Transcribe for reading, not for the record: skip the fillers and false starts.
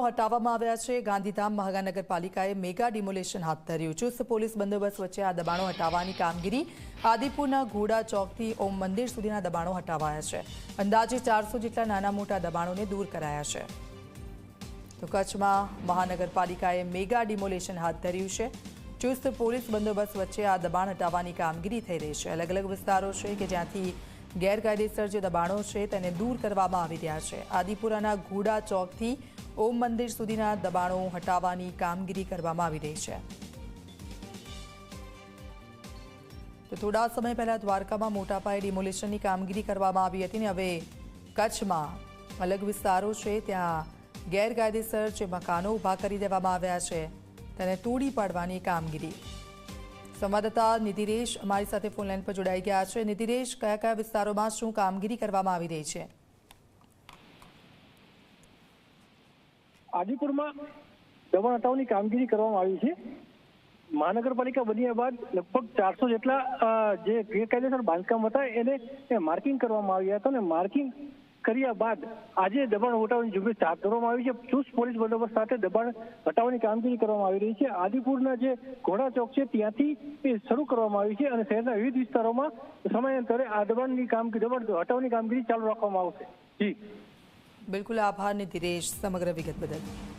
હટાવવામાં આવ્યા છે। ગાંધીધામ મહાનગરપાલિકાએ મેગા ડિમોલેશન હાથ ધર્યું। ચુસ્ત પોલીસ બંદોબસ્ત વચ્ચે આ દબાણો હટાવવાની કામગીરી આદિપુરના ઘોડા ચોકથી ઓમ મંદિર સુધીના દબાણો હટાવાયા છે। અંદાજે 400 જેટલા નાના મોટા દબાણોને દૂર કરાયા છે। તો કચ્છમાં મહાનગરપાલિકાએ મેગા ડિમોલેશન હાથ ધર્યું છે। ચુસ્ત પોલીસ બંદોબસ્ત વચ્ચે આ દબાણ હટાવવાની કામગીરી થઈ રહી છે। અલગ અલગ વિસ્તારો છે કે જ્યાંથી ગેરકાયદેસર જે દબાણો છે તેને દૂર કરવામાં આવી રહ્યા છે। આદિપુરાના ઘોડા ચોકથી ઓમ મંદિર સુધીના દબાણો હટાવવાની કામગીરી કરવામાં આવી રહી છે। તો થોડા સમય પહેલા દ્વારકામાં મોટા પાયે ડિમોલેશનની કામગીરી કરવામાં આવી હતી ને હવે કચ્છમાં અલગ વિસ્તારો છે ત્યાં ગેરકાયદેસર જે મકાનો ઊભા કરી દેવામાં આવ્યા છે તેને તોડી પાડવાની કામગીરી। સંવાદદાતા નિધિરેશ અમારી સાથે ફોન લાઈન પર જોડાઈ ગયા છે। નિધિરેશ, કયા કયા વિસ્તારોમાં શું કામગીરી કરવામાં આવી રહી છે? આદિપુરમાં દબાણ હટાવવાની કામગીરી કરવામાં આવી છે। મહાનગરપાલિકા બન્યા બાદ લગભગ 400 જેટલા જે ગેરકાયદેસર બાંધકામ હતા એને માર્કિંગ કરવામાં આવ્યા હતા અને માર્કિંગ કર્યા બાદ આજે દબાણ હટાવવાની ઝુંબેશ હાથ ધરવામાં આવી છે। ચુસ્ત પોલીસ બંદોબસ્ત સાથે દબાણ હટાવવાની કામગીરી કરવામાં આવી રહી છે। આદિપુરના જે ઘોડા ચોક છે ત્યાંથી શરૂ કરવામાં આવી છે અને શહેરના વિવિધ વિસ્તારોમાં સમયાંતરે આ દબાણ હટાવવાની કામગીરી ચાલુ રાખવામાં આવશે। જી બિલકુલ, આભાર નિધિરેશ સમગ્ર વિગત બદલ।